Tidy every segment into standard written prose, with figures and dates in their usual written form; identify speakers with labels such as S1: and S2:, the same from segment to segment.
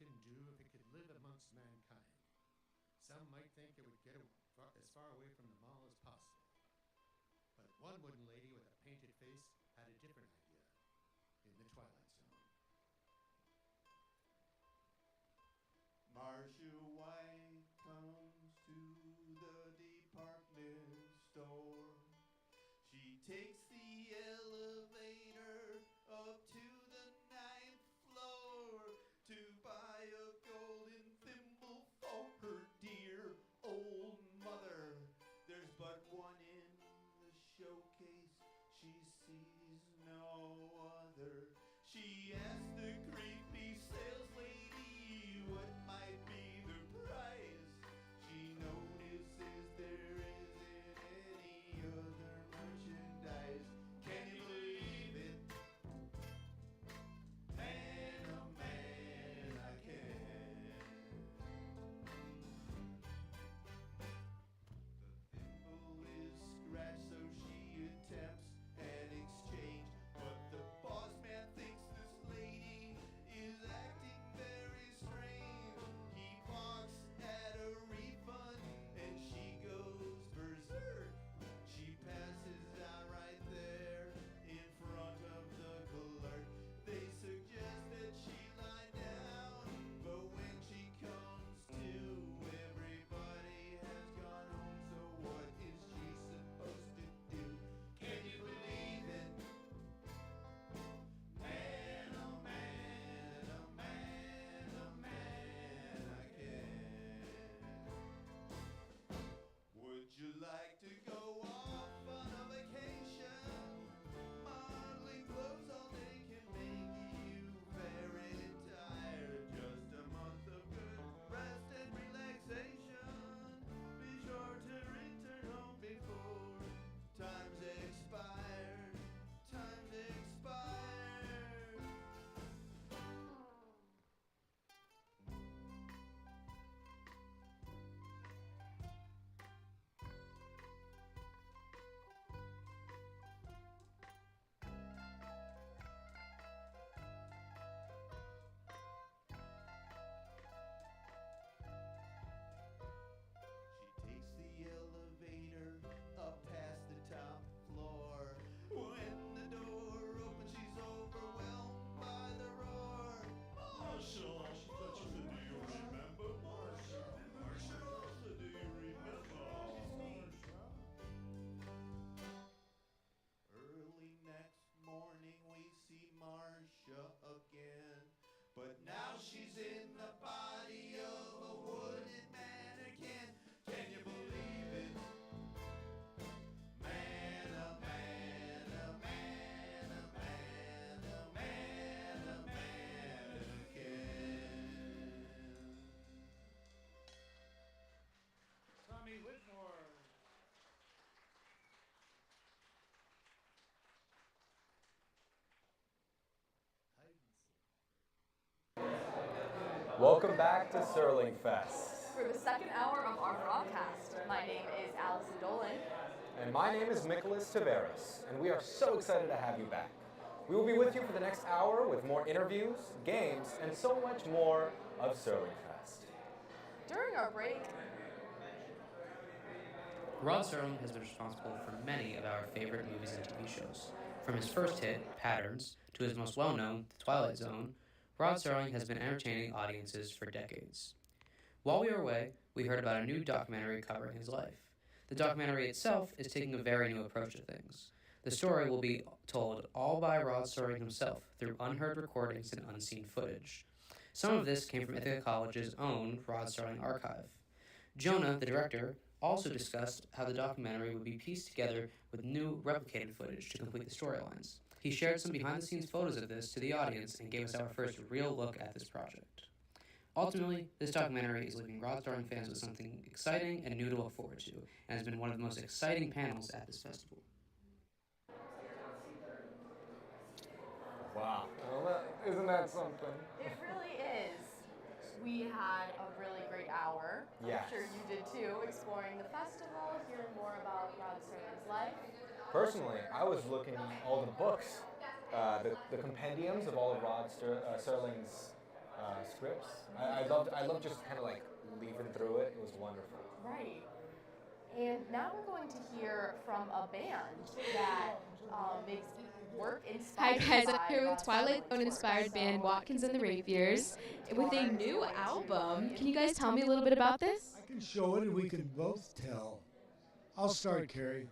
S1: can do if it could live amongst mankind. Some might think it would get as far away from the mall as possible. But one wooden lady with a painted face had a different idea in the Twilight Zone.
S2: Marcia White comes to the department store. She takes the elevator up to the 9th floor to buy a golden thimble for her dear old mother. There's but one in the showcase, she sees no other. She asks the creepy sales lady what might be the price. She notices there isn't any other merchandise. Can you believe it? Man, oh man, I can. The thimble is scratched, so she attempts an exchange. But the boss man thinks this lady is acting very strange. He barks at a refund and she goes berserk. She passes out right there in front of the clerk. They suggest that she lie down, but when she comes to, everybody has gone home. So what is she supposed to do? Can you believe it? Man, oh man, oh man, oh man, I can. Would you like to go off on a vacation? Modeling clothes all day can make you very tired. Just a month of good rest and relaxation. Be sure to return home before time's expired. Time's expired. She takes the elevator up past the top floor. When the door opens, she's overwhelmed by the roar. Marcia, do you remember? Marcia, do you remember? Early next morning, we see Marcia again. But now she's in the body of a wooden mannequin. Can you believe it? Man, oh man, oh man, oh man, oh man, oh mannequin.
S3: Tommy Whitmore.
S4: Welcome back to SerlingFest.
S5: For the second hour of our broadcast, my name is Allison Dolan.
S4: And my name is Nicholas Taveras, and we are so excited to have you back. We will be with you for the next hour with more interviews, games, and so much more of SerlingFest.
S5: During our break,
S6: Rod Serling has been responsible for many of our favorite movies and TV shows. From his first hit, Patterns, to his most well-known, The Twilight Zone, Rod Serling has been entertaining audiences for decades. While we were away, we heard about a new documentary covering his life. The documentary itself is taking a very new approach to things. The story will be told all by Rod Serling himself through unheard recordings and unseen footage. Some of this came from Ithaca College's own Rod Serling archive. Jonah, the director, also discussed how the documentary would be pieced together with new replicated footage to complete the storylines. He shared some behind-the-scenes photos of this to the audience and gave us our first real look at this project. Ultimately, this documentary is leaving Rod Serling fans with something exciting and new to look forward to, and has been one of the most exciting panels at this festival.
S4: Wow. Well, isn't that something?
S5: it really is. We had a really great hour.
S4: Yes.
S5: I'm sure you did too, exploring the festival, hearing more about Rod Serling's life.
S4: Personally, I was looking all the books, the compendiums of all of Rod Serling's scripts. I loved just kind of like leafing through it. It was wonderful.
S5: Right. And now we're going to hear from a band that makes work
S7: Hi
S5: inspired
S7: guys, I'm
S5: by
S7: here with Twilight
S5: Serling.
S7: Zone-inspired band Watkins and the Rapiers with a new album. Can you guys tell me a little bit about this?
S8: I can show it and we can both tell. I'll start, Carrie.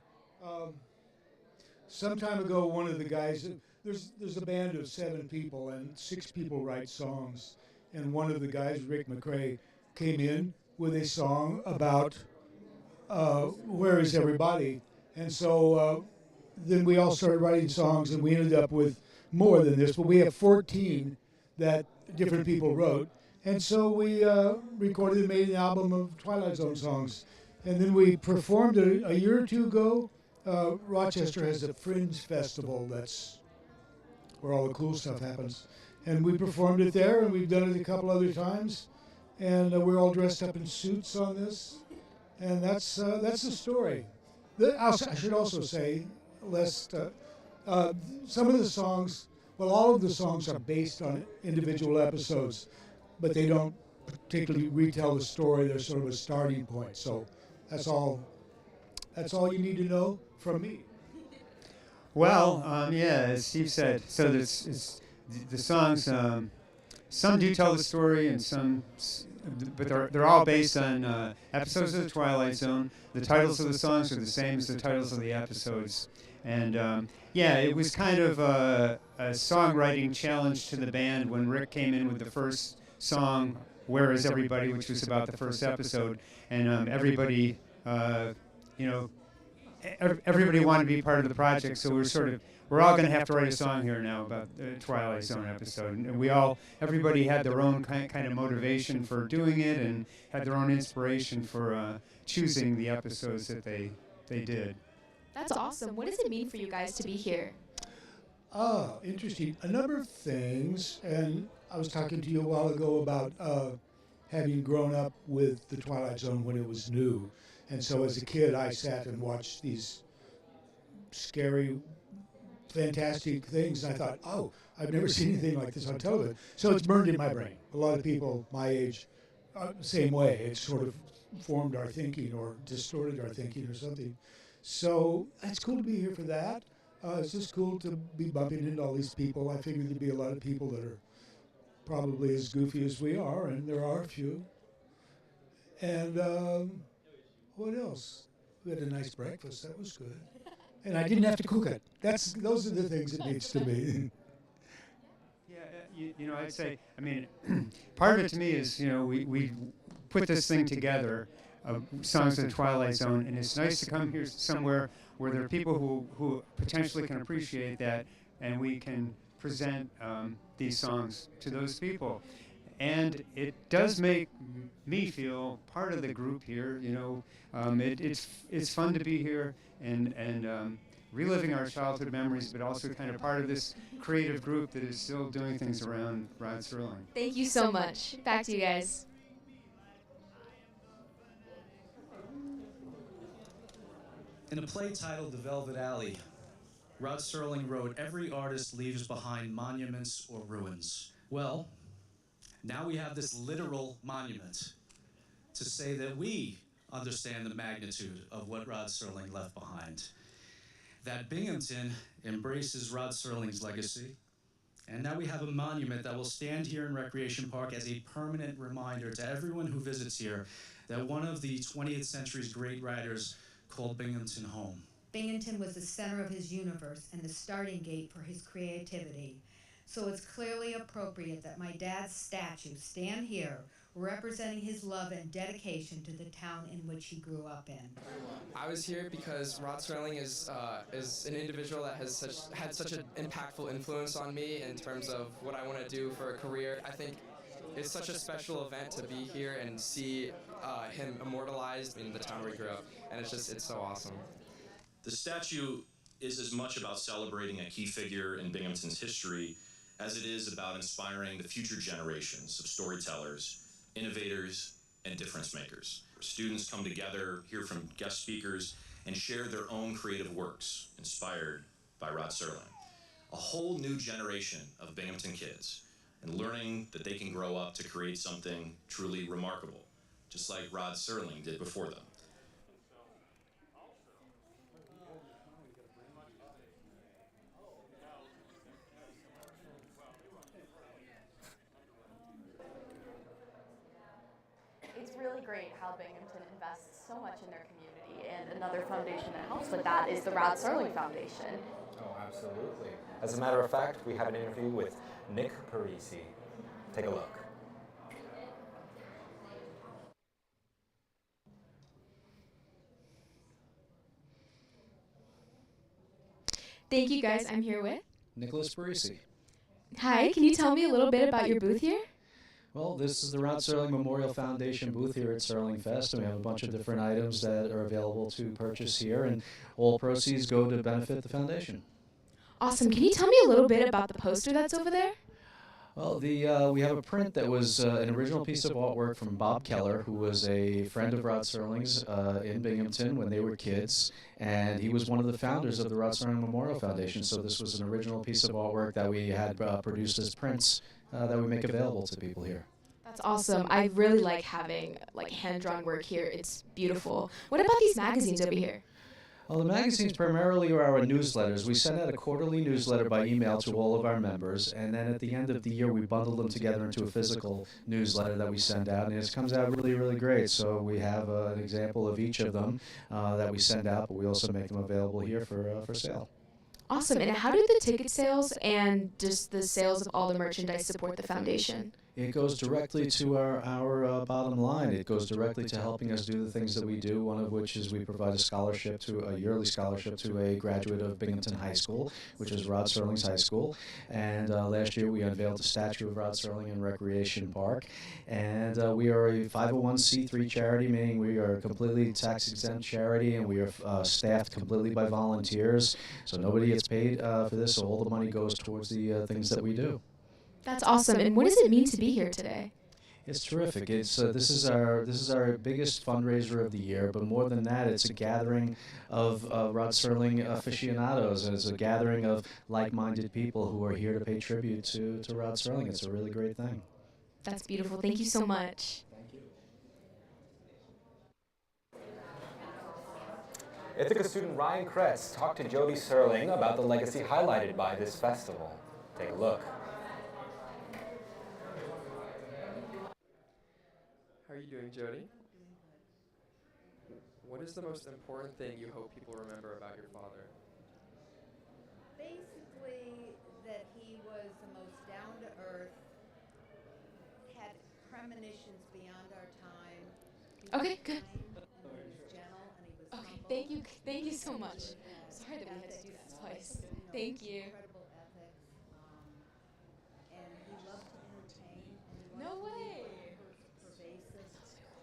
S8: Some time ago, one of the guys, there's a band of 7 people and 6 people write songs. And one of the guys, Rick McRae, came in with a song about Where Is Everybody? And so then we all started writing songs and we ended up with more than this, but we have 14 that different people wrote. And so we recorded and made an album of Twilight Zone songs. And then we performed it a year or two ago. Rochester has a Fringe Festival, that's where all the cool stuff happens. And we performed it there, and we've done it a couple other times. And we're all dressed up in suits on this. And that's the story. I should also say, lest some of the songs, well, all of the songs are based on individual episodes, but they don't particularly retell the story. They're sort of a starting point. So that's all you need to know from me.
S9: Well, yeah, as Steve said, so the songs, some do tell the story, and some, but they're all based on episodes of the Twilight Zone. The titles of the songs are the same as the titles of the episodes, and yeah, it was kind of a songwriting challenge to the band when Rick came in with the first song, "Where Is Everybody," which was about the first episode, and everybody, everybody wanted to be part of the project, so we're all going to have to write a song here now about the Twilight Zone episode. And everybody had their own kind of motivation for doing it and had their own inspiration for choosing the episodes that they did.
S7: That's awesome. What does it mean for you guys to be here?
S8: Interesting. A number of things, and I was talking to you a while ago about having grown up with the Twilight Zone when it was new. And so as a kid, I sat and watched these scary, fantastic things. And I thought, oh, I've never seen anything like this on television. So it's burned in my brain. A lot of people my age, same way. It sort of formed our thinking or distorted our thinking or something. So it's cool to be here for that. It's just cool to be bumping into all these people. I figured there'd be a lot of people that are probably as goofy as we are, and there are a few. And what else? We had a nice breakfast. That was good. And I didn't have to cook it. Those are the things it needs to be.
S9: Yeah, I'd say, part of it to me is, we put this thing together, songs of the Twilight Zone, and it's nice to come here somewhere where there are people who potentially can appreciate that, and we can present these songs to those people. And it does make me feel part of the group here. It's fun to be here and reliving our childhood memories, but also kind of part of this creative group that is still doing things around Rod Serling.
S7: Thank you so much. Back to you guys.
S10: In a play titled The Velvet Alley, Rod Serling wrote, "Every artist leaves behind monuments or ruins." Well, now we have this literal monument to say that we understand the magnitude of what Rod Serling left behind. That Binghamton embraces Rod Serling's legacy, and now we have a monument that will stand here in Recreation Park as a permanent reminder to everyone who visits here that one of the 20th century's great writers called Binghamton home.
S11: Binghamton was the center of his universe and the starting gate for his creativity. So it's clearly appropriate that my dad's statue stand here, representing his love and dedication to the town in which he grew up in.
S12: I was here because Rod Serling is an individual that has had such an impactful influence on me in terms of what I want to do for a career. I think it's such a special event to be here and see him immortalized in the town where he grew up, and it's so awesome.
S13: The statue is as much about celebrating a key figure in Binghamton's history as it is about inspiring the future generations of storytellers, innovators, and difference makers. Students come together, hear from guest speakers, and share their own creative works inspired by Rod Serling. A whole new generation of Binghamton kids and learning that they can grow up to create something truly remarkable, just like Rod Serling did before them.
S5: It's really great how Binghamton invests so much in their community, and another foundation that helps with that is the Rod Serling Foundation.
S4: Oh, absolutely. As a matter of fact, we have an interview with Nick Parisi. Take a look.
S7: Thank you guys. I'm here with
S14: Nicholas Parisi.
S7: Hi, can you tell me a little bit about your booth here?
S14: Well, this is the Rod Serling Memorial Foundation booth here at SerlingFest, and we have a bunch of different items that are available to purchase here, and all proceeds go to benefit the foundation.
S7: Awesome. Can you tell me a little bit about the poster that's over there?
S14: Well, we have a print that was an original piece of artwork from Bob Keller, who was a friend of Rod Serling's in Binghamton when they were kids, and he was one of the founders of the Rod Serling Memorial Foundation. So this was an original piece of artwork that we had produced as prints that we make available to people here.
S7: That's awesome. I really like having hand-drawn work here. It's beautiful. What about these magazines over here?
S14: Well, the magazines primarily are our newsletters. We send out a quarterly newsletter by email to all of our members, and then at the end of the year, we bundle them together into a physical newsletter that we send out, and it comes out really, really great. So we have an example of each of them that we send out, but we also make them available here for sale.
S7: Awesome. And how do the ticket sales and just the sales of all the merchandise support the foundation?
S14: It goes directly to our bottom line. It goes directly to helping us do the things that we do, one of which is we provide a yearly scholarship to a graduate of Binghamton High School, which is Rod Serling's high school. And last year we unveiled a statue of Rod Serling in Recreation Park. And we are a 501c3 charity, meaning we are a completely tax-exempt charity, and we are staffed completely by volunteers. So nobody gets paid for this, so all the money goes towards the things that we do.
S7: That's awesome. And what does it mean to be here today?
S14: It's terrific. It's this is our biggest fundraiser of the year, but more than that, it's a gathering of Rod Serling aficionados, and it's a gathering of like-minded people who are here to pay tribute to Rod Serling. It's a really great thing.
S7: That's beautiful. Thank you so much.
S14: Thank you.
S4: Ithaca student Ryan Kretz talked to Jody Serling about the legacy highlighted by this festival. Take a look.
S12: How are you doing, Jody? What is the most important thing you hope people remember about your father?
S11: Basically, that he was the most down-to-earth, had premonitions beyond our time.
S7: Okay, good.
S11: And he was gentle, and he was
S7: Okay,
S11: humble.
S7: thank you so much. Sorry that we had to do that twice. Thank you.
S11: Incredible ethics, and he loved to entertain. And he
S7: No
S11: wanted to
S7: way.
S11: be pervasive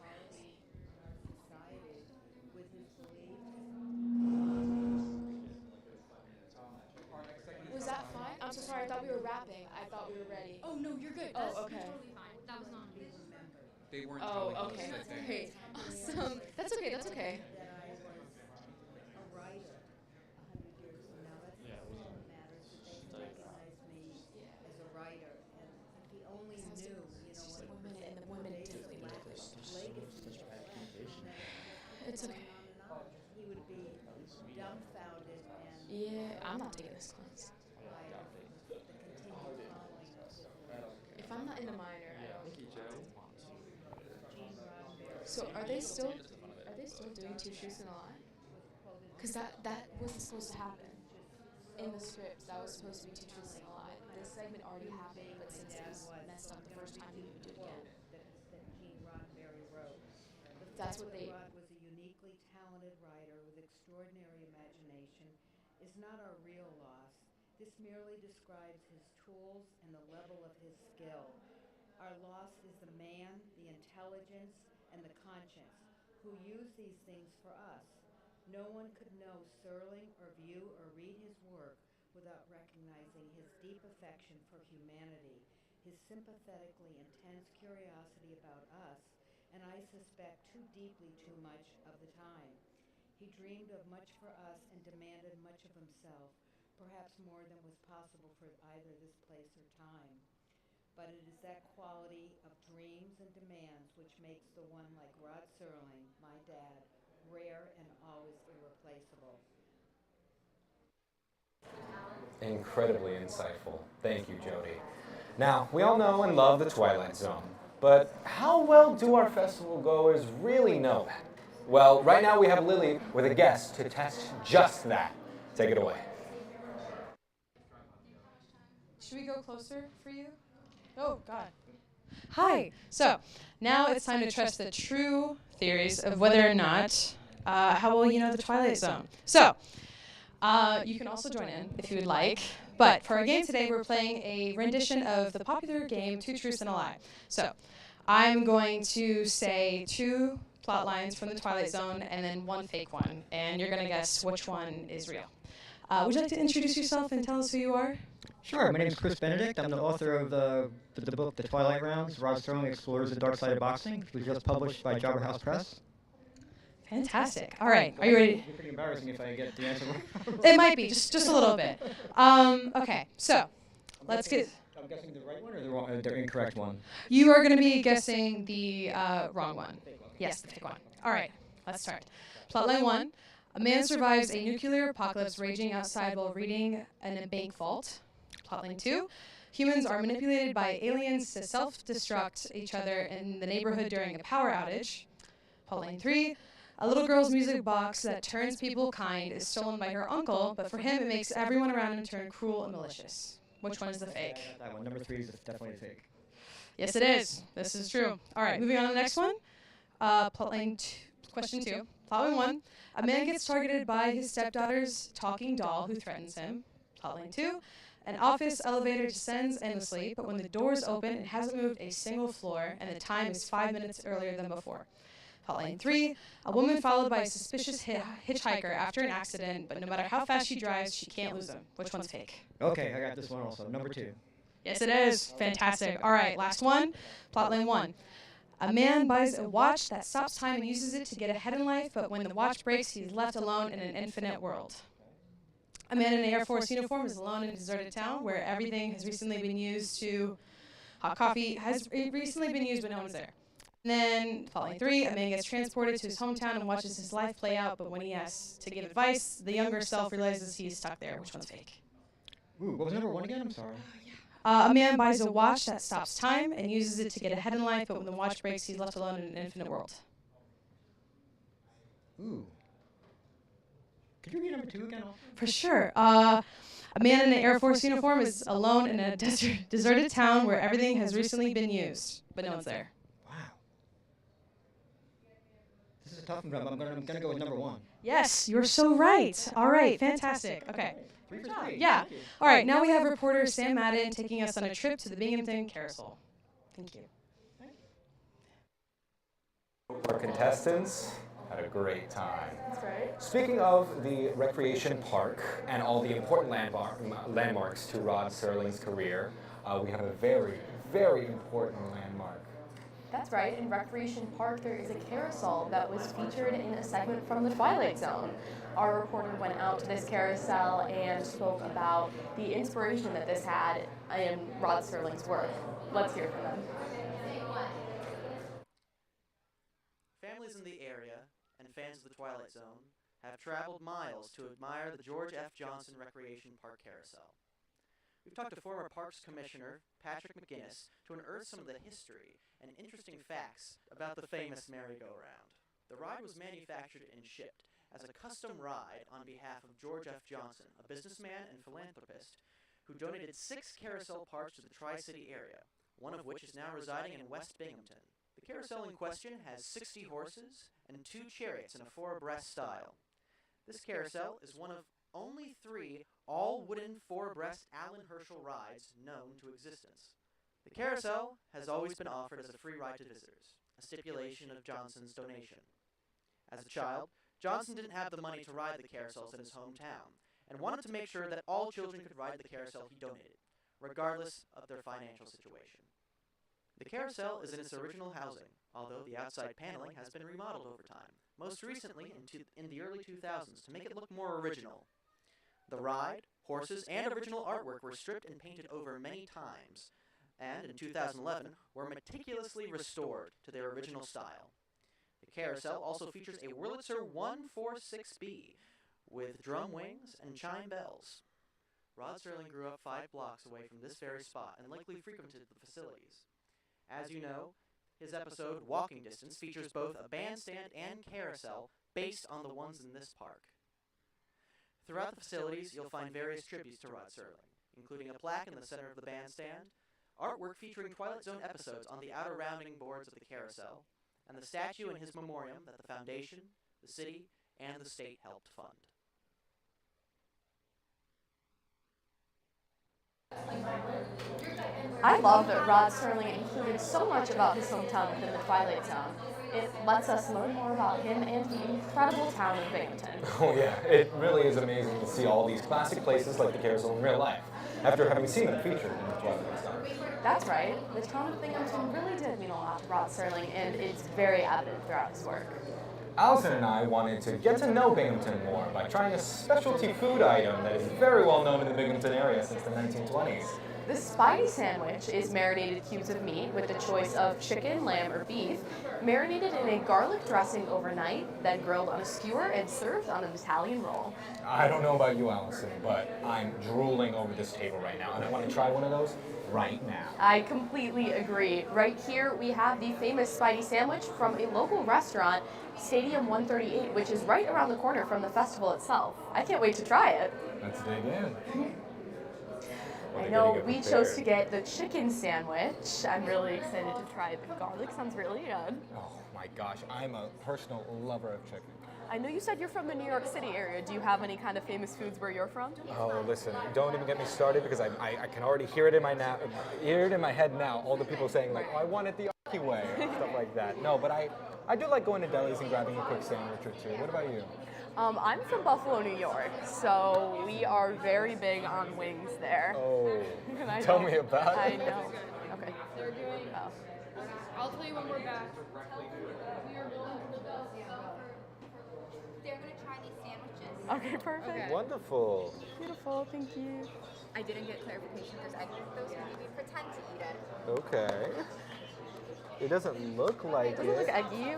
S11: quality in our society with his beliefs.
S7: Was that fine? I'm so sorry. I thought we were rapping. I thought we were ready.
S15: Oh, no, you're good.
S7: Oh,
S15: That's
S7: okay.
S15: totally fine. That was not me.
S16: They weren't
S7: Oh,
S16: telling
S7: okay.
S16: us that they...
S7: Great. Awesome. That's okay. That's okay.
S11: That I was a writer 100 years from now. That's all that matters, that they recognize me as a writer. And if he only knew,
S7: Women and the women definitely need this. It's okay.
S11: he would be dumbfounded and
S7: Yeah, I'm not taking this class.
S11: by the continued following of
S7: If I'm not in the minor, I don't.
S12: Thank you, Jody.
S7: So are they still doing Two Truths and a Lie? Because that wasn't supposed to happen in the script. That was supposed to be Two Truths and a Lie. This segment already happened, but since it was messed up the first time, we moved it again.
S11: that Gene Roddenberry wrote.
S7: That's what they.
S11: Rod was a uniquely talented writer with extraordinary imagination is not our real loss. This merely describes his tools and the level of his skill. Our loss is the man, the intelligence, and the conscience who use these things for us. No one could know Serling or view or read his work without recognizing his deep affection for humanity, his sympathetically intense curiosity about us, and I suspect too deeply too much of the time. He dreamed of much for us and demanded much of himself, perhaps more than was possible for either this place or time. but it is that quality of dreams and demands which makes the one like Rod Serling, my dad, rare and always irreplaceable.
S4: Incredibly insightful. Thank you, Jody. Now, we all know and love the Twilight Zone, but how well do our festival goers really know that? Well, right now we have Lily with a guest to test just that. Take it away.
S15: Should we go closer for you? Oh, God. Hi. So, now it's time to test the true theories of whether or not how well you know the Twilight Zone. So, you can also join in if you would like. But for our game today, we're playing a rendition of the popular game Two Truths and a Lie. So, I'm going to say 2 plot lines from the Twilight Zone and then 1 fake one. And you're going to guess which one is real. Would you like to introduce yourself and tell us who you are?
S16: Sure, my name is Chris Benedict. I'm the author of the book, The Twilight Rounds, Rod Serling Explores the Dark Side of Boxing, which was just published by Jobber House Press.
S15: Fantastic. All right, are you ready?
S16: It'd be pretty embarrassing if I get the answer wrong.
S15: It might be, just a little bit. Okay, so let's get...
S16: I'm guessing the right one or the wrong, the incorrect one?
S15: You are going to be guessing the wrong one. Yes, the fake one. All right, let's start. Plotline 1. A man survives a nuclear apocalypse raging outside while reading in a bank vault. Plotline 2. Humans are manipulated by aliens to self-destruct each other in the neighborhood during a power outage. Plotline 3. A little girl's music box that turns people kind is stolen by her uncle, but for him it makes everyone around him turn cruel and malicious. Which one is the fake?
S16: That one. Number 3 is definitely fake.
S15: Yes, it is. This is true. All right, moving on to the next one. Question 2. Plotline 1. A man gets targeted by his stepdaughter's talking doll who threatens him. Plotline 2. An office elevator descends endlessly, but when the doors open, it hasn't moved a single floor, and the time is 5 minutes earlier than before. Plotline 3. A woman followed by a suspicious hitchhiker after an accident, but no matter how fast she drives, she can't lose him. Which one's fake?
S16: Okay, I got this one also. Number 2.
S15: Yes, it is. Fantastic. All right, last one. Plotline 1. A man buys a watch that stops time and uses it to get ahead in life, but when the watch breaks, he's left alone in an infinite world. A man in an Air Force uniform is alone in a deserted town where everything has recently been used to... Hot coffee has recently been used, but no one's there. And then, plotline 3, a man gets transported to his hometown and watches his life play out, but when he asks to give advice, the younger self realizes he's stuck there. Which one's fake?
S16: Ooh, what was number 1 again? I'm sorry.
S15: A man buys a watch that stops time and uses it to get ahead in life, but when the watch breaks, he's left alone in an infinite world.
S16: Ooh. Could you read number 2 again?
S15: For sure. A man in an Air Force uniform is alone in a deserted town where everything has recently been used, but no one's there.
S16: Wow. This is a tough one, but I'm going to go with number 1.
S15: Yes, you're so right. All right, fantastic. Okay.
S16: 3 for 3.
S15: Yeah. All right, now we have reporter Sam Madden taking us on a trip to the Binghamton carousel. Thank you.
S4: Our contestants had a great time.
S5: That's right.
S4: Speaking of the recreation park and all the important landmarks to Rod Serling's career, we have a very, very important landmark.
S5: That's right. In Recreation Park, there is a carousel that was featured in a segment from the Twilight Zone. Our reporter went out to this carousel and spoke about the inspiration that this had in Rod Serling's work. Let's hear from them.
S17: Families in the area and fans of the Twilight Zone have traveled miles to admire the George F. Johnson Recreation Park Carousel. We've talked to former Parks Commissioner Patrick McGinnis to unearth some of the history and interesting facts about the famous merry-go-round. The ride was manufactured and shipped as a custom ride on behalf of George F. Johnson, a businessman and philanthropist who donated 6 carousel parks to the Tri-City area, one of which is now residing in West Binghamton. The carousel in question has 60 horses and 2 chariots in a 4-abreast style. This carousel is one of only 3 all-wooden 4-abreast Allen Herschel rides known to existence. The carousel has always been offered as a free ride to visitors, a stipulation of Johnson's donation. As a child, Johnson didn't have the money to ride the carousels in his hometown, and wanted to make sure that all children could ride the carousel he donated, regardless of their financial situation. The carousel is in its original housing, although the outside paneling has been remodeled over time, most recently in the early 2000s to make it look more original. The ride, horses, and original artwork were stripped and painted over many times, and in 2011 were meticulously restored to their original style. The carousel also features a Wurlitzer 146B with drum wings and chime bells. Rod Serling grew up 5 blocks away from this very spot and likely frequented the facilities. As you know, his episode, Walking Distance, features both a bandstand and carousel based on the ones in this park. Throughout the facilities, you'll find various tributes to Rod Serling, including a plaque in the center of the bandstand, artwork featuring Twilight Zone episodes on the outer rounding boards of the carousel, and the statue in his memoriam that the foundation, the city, and the state helped fund.
S5: I love that Rod Serling included so much about his hometown within the Twilight Zone. It lets us learn more about him and the incredible town of Binghamton.
S4: Oh yeah, it really is amazing to see all these classic places like the carousel in real life, after having seen them featured in the Twilight Zone.
S5: That's right. The town of Binghamton really did mean a lot to Rod Serling, and it's very evident throughout his work.
S4: Allison and I wanted to get to know Binghamton more by trying a specialty food item that is very well known in the Binghamton area since the 1920s.
S5: The Spidey sandwich is marinated cubes of meat with the choice of chicken, lamb, or beef, marinated in a garlic dressing overnight, then grilled on a skewer and served on an Italian roll.
S4: I don't know about you, Allison, but I'm drooling over this table right now, and I want to try one of those right now.
S5: I completely agree. Right here, we have the famous Spidey sandwich from a local restaurant, Stadium 138, which is right around the corner from the festival itself. I can't wait to try it.
S4: Let's dig in.
S5: I know we chose to get the chicken sandwich. I'm really excited to try it. The garlic sounds really good.
S4: Oh my gosh, I'm a personal lover of chicken.
S5: I know you said you're from the New York City area. Do you have any kind of famous foods where you're from?
S4: Oh, listen, don't even get me started because I can already hear it in my head now. All the people saying like, oh, I want it the Arky way, and stuff like that. No, but I do like going to delis and grabbing a quick sandwich or two. What about you?
S5: I'm from Buffalo, New York, so we are very big on wings there.
S4: Oh, tell me about it.
S5: I know. Okay.
S7: They're doing. I'll tell you when we're back. We are going to the Belgium. They're going to try these sandwiches.
S5: Okay, perfect.
S7: Okay.
S4: Wonderful.
S5: Beautiful, thank you.
S7: I didn't get clarification if there's egg in those, so maybe pretend to eat it.
S4: Okay. It doesn't look like it.
S5: Doesn't look eggy.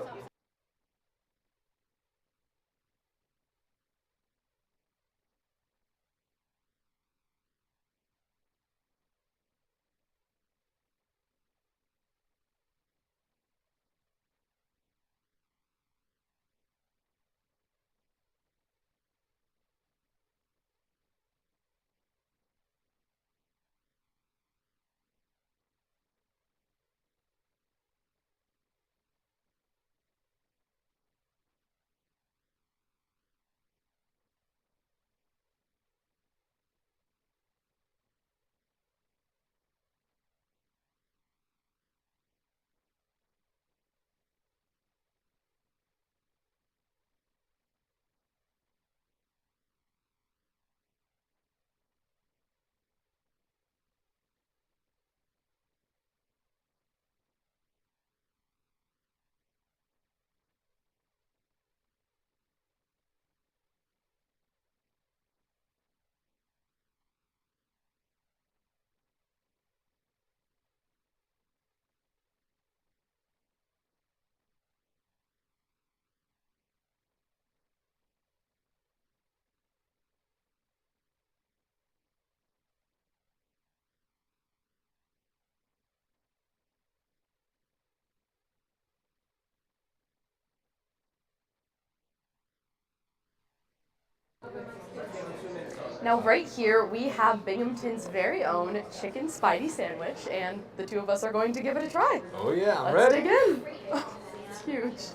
S5: Now right here we have Binghamton's very own chicken Spidey sandwich, and the two of us are going to give it a try.
S4: Oh yeah, I'm
S5: Let's
S4: ready.
S5: dig in. Oh, it's huge.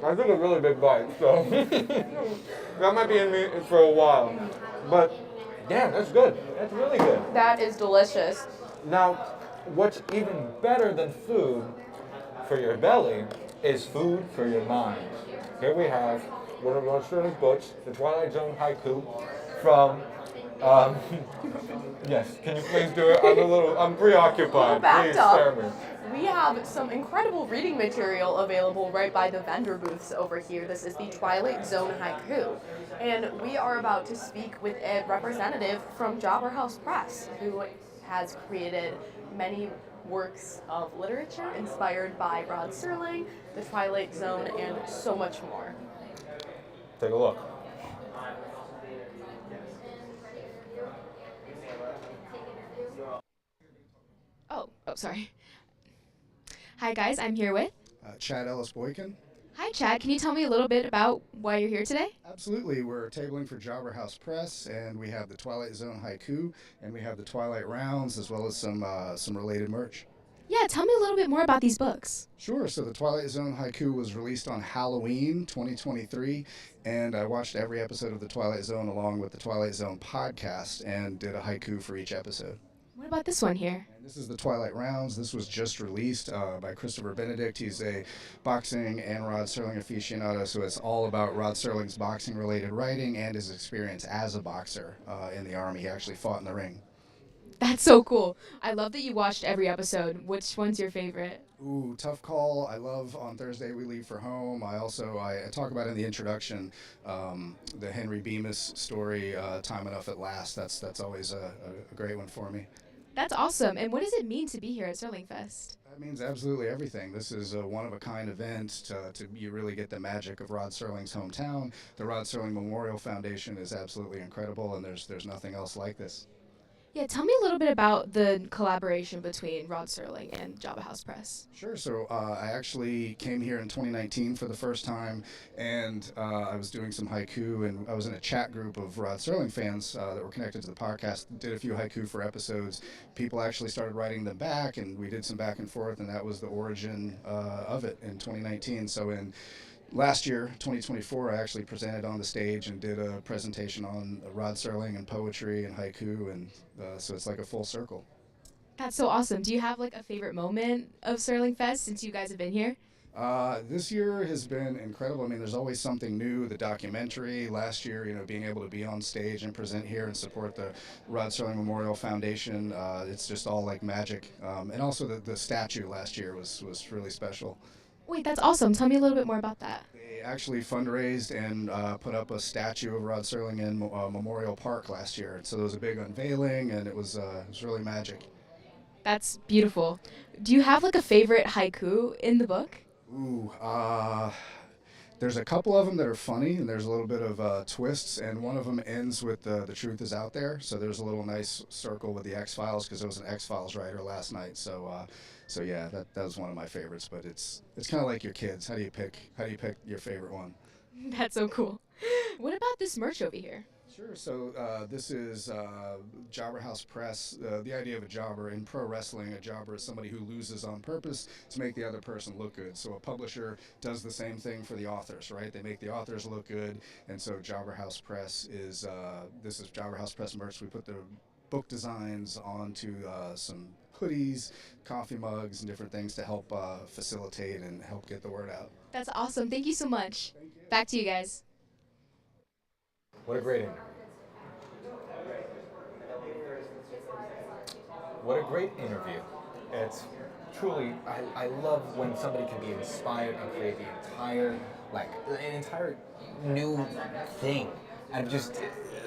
S4: I took a really big bite, so that might be in me for a while. But damn, that's good. That's really good.
S5: That is delicious.
S4: Now, what's even better than food for your belly is food for your mind. Here we have one of Rod Serling's books, The Twilight Zone Haiku, from, yes, can you please do it? I'm preoccupied.
S5: Backed
S4: Please
S5: up.
S4: spare me.
S5: We have some incredible reading material available right by the vendor booths over here. This is the Twilight Zone haiku. And we are about to speak with a representative from Jobber House Press who has created many works of literature inspired by Rod Serling, the Twilight Zone, and so much more.
S4: Take a look.
S7: Oh, sorry. Hi guys, I'm here with
S18: Chad Ellis-Boykin.
S7: Hi Chad, can you tell me a little bit about why you're here today?
S18: Absolutely. We're tabling for Jobber House Press, and we have the Twilight Zone haiku, and we have the Twilight Rounds, as well as some related merch.
S7: Yeah, tell me a little bit more about these books.
S18: Sure. So the Twilight Zone haiku was released on Halloween 2023, and I watched every episode of the Twilight Zone along with the Twilight Zone podcast and did a haiku for each episode.
S7: What about this one here?
S18: And this is the Twilight Rounds. This was just released by Christopher Benedict. He's a boxing and Rod Serling aficionado, so it's all about Rod Serling's boxing-related writing and his experience as a boxer in the Army. He actually fought in the ring.
S7: That's so cool. I love that you watched every episode. Which one's your favorite?
S18: Ooh, tough call. I love On Thursday We Leave for Home. I talk about in the introduction the Henry Bemis story, Time Enough at Last. That's always a great one for me.
S7: That's awesome. And what does it mean to be here at SerlingFest?
S18: That means absolutely everything. This is a one-of-a-kind event you really get the magic of Rod Serling's hometown. The Rod Serling Memorial Foundation is absolutely incredible, and there's nothing else like this.
S7: Yeah, tell me a little bit about the collaboration between Rod Serling and Jobber House Press.
S18: Sure. So I actually came here in 2019 for the first time, and I was doing some haiku, and I was in a chat group of Rod Serling fans that were connected to the podcast, did a few haiku for episodes. People actually started writing them back, and we did some back and forth, and that was the origin of it in 2019. So in last year, 2024, I actually presented on the stage and did a presentation on Rod Serling and poetry and haiku, and so it's like a full circle.
S7: That's so awesome. Do you have like a favorite moment of SerlingFest since you guys have been here?
S18: This year has been incredible. I mean, there's always something new. The documentary last year, being able to be on stage and present here and support the Rod Serling Memorial Foundation, it's just all like magic. And also the statue last year was really special.
S7: Wait, that's awesome. Tell me a little bit more about that.
S18: They actually fundraised and put up a statue of Rod Serling in Memorial Park last year. So there was a big unveiling, and it was really magic.
S7: That's beautiful. Do you have like a favorite haiku in the book?
S18: Ooh, there's a couple of them that are funny, and there's a little bit of twists, and one of them ends with the truth is out there. So there's a little nice circle with the X-Files, because there was an X-Files writer last night. So yeah, that was one of my favorites. But it's kind of like your kids. How do you pick your favorite one?
S7: That's so cool. What about this merch over here?
S18: Sure. So this is Jobber House Press. The idea of a jobber in pro wrestling, a jobber is somebody who loses on purpose to make the other person look good. So a publisher does the same thing for the authors, right? They make the authors look good, and so Jobber House Press is this is Jobber House Press merch. We put the book designs onto some hoodies, coffee mugs, and different things to help facilitate and help get the word out.
S7: That's awesome. Thank you so much. Back to you guys.
S4: What a great interview. What a great interview. It's truly, I love when somebody can be inspired and create an entire new thing. And just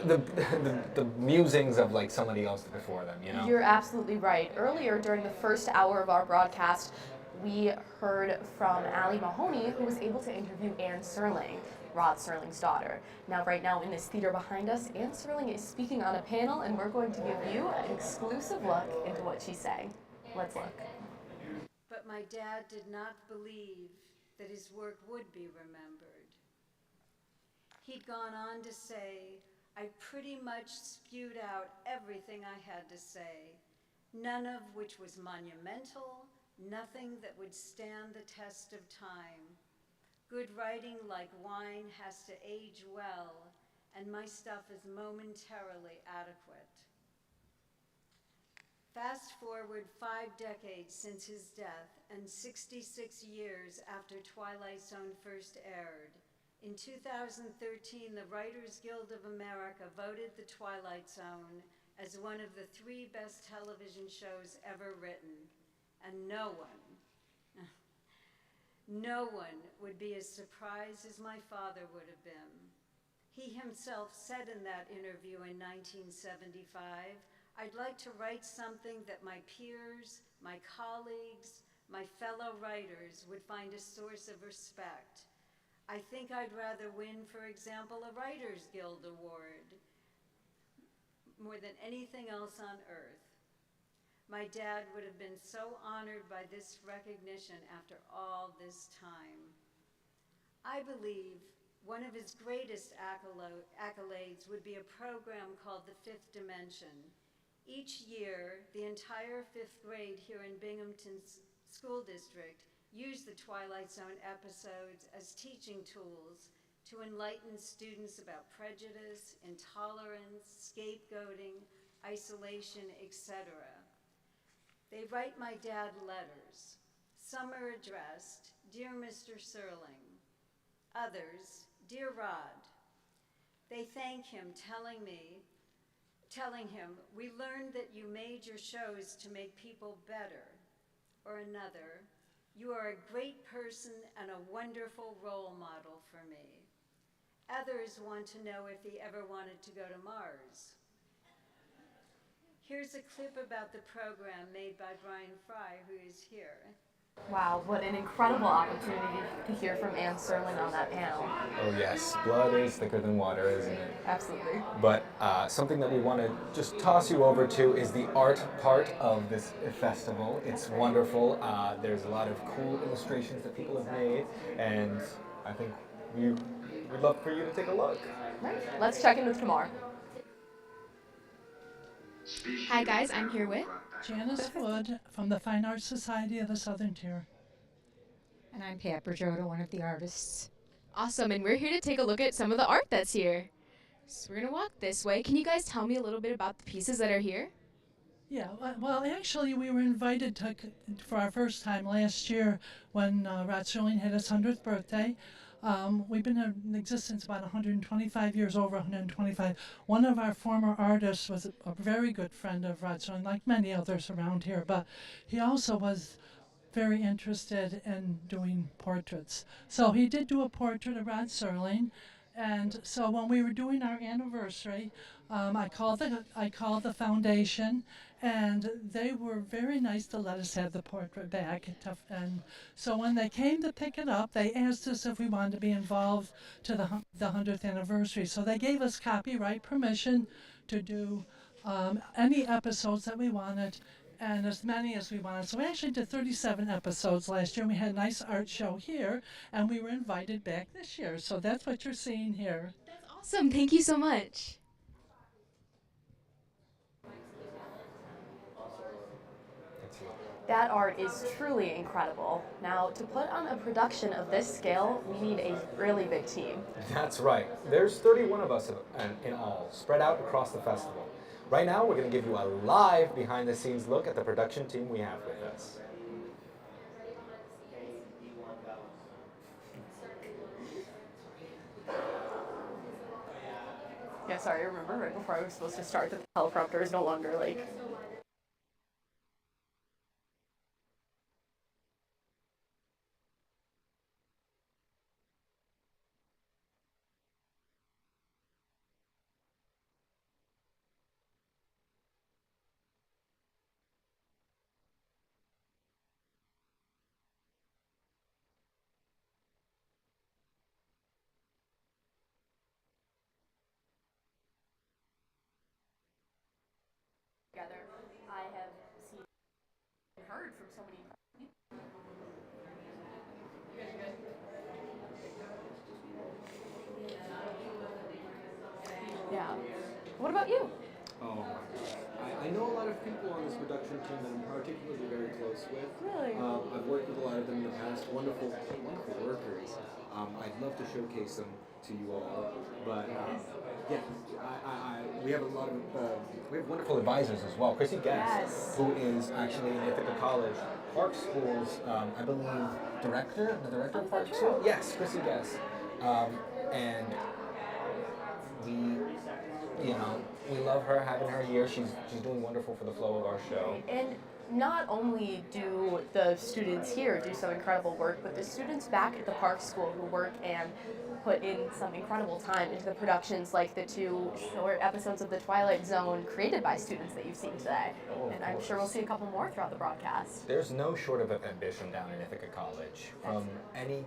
S4: the musings of like somebody else before them,
S5: You're absolutely right. Earlier during the first hour of our broadcast, we heard from Allie Mahoney, who was able to interview Anne Serling, Rod Serling's daughter. Now, right now in this theater behind us, Anne Serling is speaking on a panel, and we're going to give you an exclusive look into what she's saying. Let's look.
S19: But my dad did not believe that his work would be remembered. He'd gone on to say, I pretty much spewed out everything I had to say, none of which was monumental, nothing that would stand the test of time. Good writing, like wine, has to age well, and my stuff is momentarily adequate. Fast forward 5 decades since his death and 66 years after Twilight Zone first aired. In 2013, the Writers Guild of America voted The Twilight Zone as one of the 3 best television shows ever written. and no one would be as surprised as my father would have been. He himself said in that interview in 1975, "I'd like to write something that my peers, my colleagues, my fellow writers would find a source of respect. I think I'd rather win, for example, a Writers Guild Award more than anything else on earth." My dad would have been so honored by this recognition after all this time. I believe one of his greatest accolades would be a program called The Fifth Dimension. Each year, the entire fifth grade here in Binghamton's school district use the Twilight Zone episodes as teaching tools to enlighten students about prejudice, intolerance, scapegoating, isolation, etc. They write my dad letters. Some are addressed, "Dear Mr. Serling." Others, "Dear Rod." They thank him, telling him, "We learned that you made your shows to make people better." Or another, "You are a great person and a wonderful role model for me." Others want to know if he ever wanted to go to Mars. Here's a clip about the program made by Brian Fry, who is here.
S5: Wow, what an incredible opportunity to hear from Anne Serling on that panel.
S4: Oh yes, blood is thicker than water, isn't it?
S5: Absolutely.
S4: But something that we want to just toss you over to is the art part of this festival. It's wonderful. There's a lot of cool illustrations that people have made, and I think we'd love for you to take a look.
S5: Right. Let's check in with Kamar.
S20: Hi guys, I'm here with
S21: Janice Wood from the Fine Arts Society of the Southern Tier.
S20: And I'm Pat Bergiota, one of the artists.
S22: Awesome, and we're here to take a look at some of the art that's here. So we're going to walk this way. Can you guys tell me a little bit about the pieces that are here?
S21: Yeah, well, actually, we were invited for our first time last year when Rod Serling had his 100th birthday. We've been in existence about 125 years, over 125. One of our former artists was a very good friend of Rod Serling, like many others around here, but he also was very interested in doing portraits. So he did do a portrait of Rod Serling, and so when we were doing our anniversary, I called the foundation, and they were very nice to let us have the portrait back. And so when they came to pick it up, they asked us if we wanted to be involved to the 100th anniversary. So they gave us copyright permission to do any episodes that we wanted, and as many as we wanted. So we actually did 37 episodes last year. We had a nice art show here, and we were invited back this year. So that's what you're seeing here.
S22: That's awesome. Thank you so much.
S5: That art is truly incredible. Now, to put on a production of this scale, we need a really big team.
S4: That's right. There's 31 of us in all, spread out across the festival. Right now, we're going to give you a live behind-the-scenes look at the production team we have with us.
S5: Yeah, sorry, I remember right before I was supposed to start, the teleprompter is no longer like... together. I have seen and heard from so many people. Yeah. What about you?
S23: Oh my gosh. I know a lot of people on this production team that I'm particularly very close with.
S5: Really?
S23: I've worked with a lot of them in the past. Wonderful, wonderful workers. I'd love to showcase them to you all. But yeah, we have a lot of
S4: we have wonderful advisors as well. Chrissy Guest, who is actually in Ithaca College Park School's, I believe, the director of Park School. Yes, Chrissy Guest, and we love her, having her here. She's doing wonderful for the flow of our show.
S5: And not only do the students here do some incredible work, but the students back at the Park School who work and put in some incredible time into the productions, like the 2 short episodes of The Twilight Zone created by students that you've seen today.
S4: Oh,
S5: and I'm sure we'll see a couple more throughout the broadcast.
S4: There's no short of ambition down in Ithaca College, from any